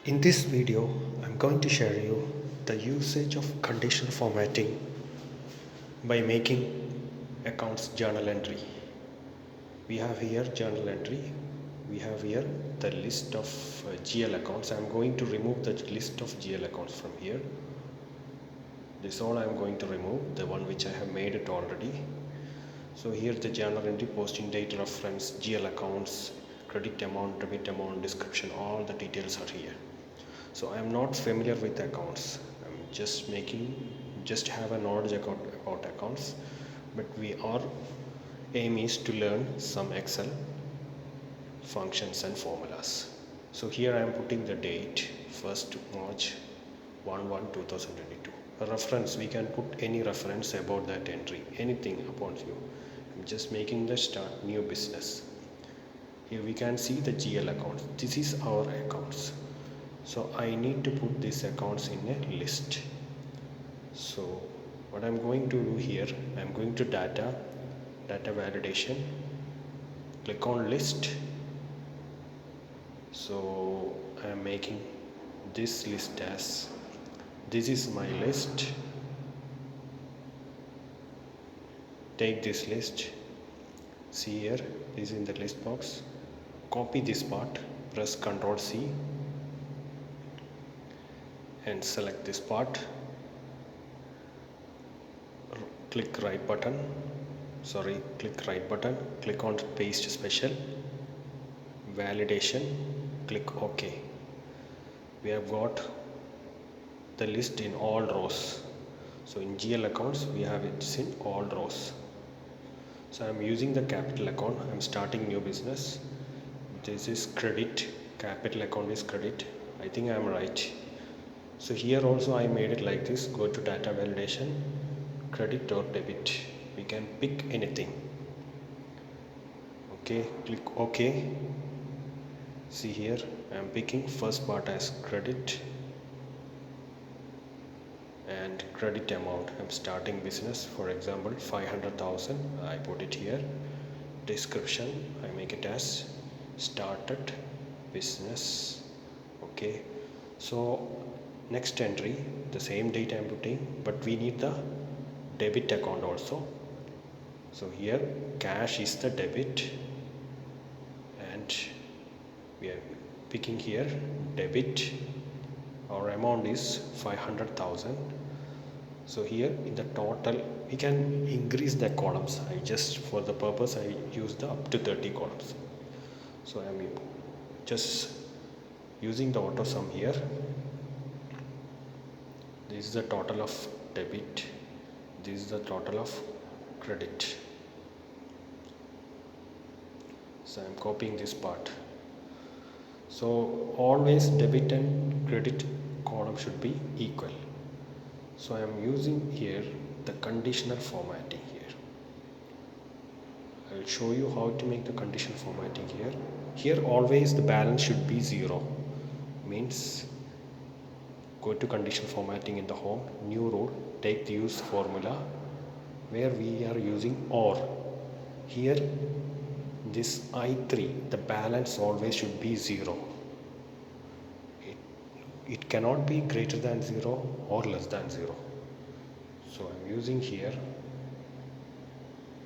In this video, I'm going to share you the usage of conditional formatting by making accounts journal entry. We have here journal entry. We have here the list of GL accounts. I'm going to remove the list of GL accounts from here. This all I'm going to remove, the one which I have made it already. So here the journal entry, posting date, reference, GL accounts, credit amount, debit amount, description, all the details are here. So I am not familiar with accounts. I'm just have a knowledge about accounts, but our aim is to learn some Excel functions and formulas. So here I am putting the date 1st March 1/1/2022. A reference, we can put any reference about that entry, anything upon you. I'm just making the start new business. Here we can see the GL accounts. This is our accounts. So I need to put these accounts in a list. So what I'm going to do here, I'm going to data validation, click on list. So I'm making this list as, this is my list. Take this list, see here, this is in the list box. Copy this part, press Ctrl C and select this part. Click right button, click on paste special, validation, click OK. We have got the list in all rows. So in GL accounts we have it in all rows. So I'm using the capital account. I'm starting new business. This is credit, capital account is credit. I think I'm right. So here also I made it like this. Go to data validation, credit or debit. We can pick anything. Okay, click OK. See here, I am picking first part as credit and credit amount. I'm starting business, for example 500,000. I put it here. Description, I make it as started business. Okay, so next entry, the same date I'm putting, but we need the debit account also. So here cash is the debit and we are picking here debit. Our amount is 500,000. So here in the total we can increase the columns. I just, for the purpose, I use the up to 30 columns. So I am just using the auto sum here. This is the total of debit, this is the total of credit. So I am copying this part. So always debit and credit column should be equal. So I am using here the conditional formatting here. I will show you how to make the conditional formatting here. Here always the balance should be 0. Means go to conditional formatting in the home, new rule, take the use formula where we are using OR. Here this I3, the balance always should be 0. It cannot be greater than 0 or less than 0. So I'm using here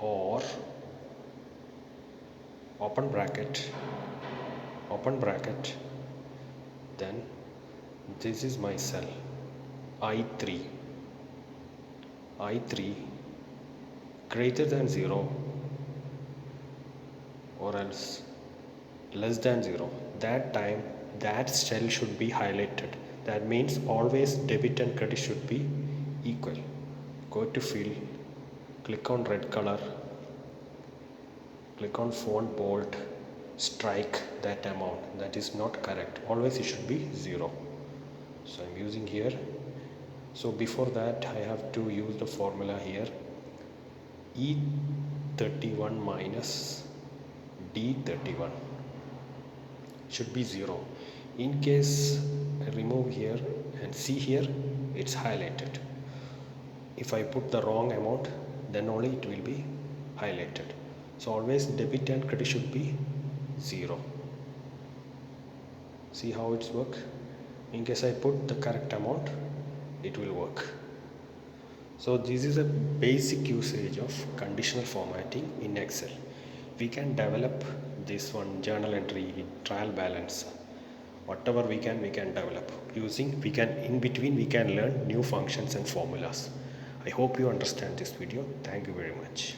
OR, open bracket, then this is my cell I3 greater than 0 or else less than 0. That time that cell should be highlighted. That means always debit and credit should be equal. Go to field, click on red color, click on font bold, strike that amount. That is not correct. Always it should be 0. So I'm using here. So before that I have to use the formula here, E31 minus D31 should be 0. In case I remove here and see here, it's highlighted. If I put the wrong amount, then only it will be highlighted. So always debit and credit should be 0. See how it's work? In case I put the correct amount, it will work. So this is a basic usage of conditional formatting in Excel. We can develop this one journal entry, trial balance, whatever we can develop using, we can in between we can learn new functions and formulas. I hope you understand this video. Thank you very much.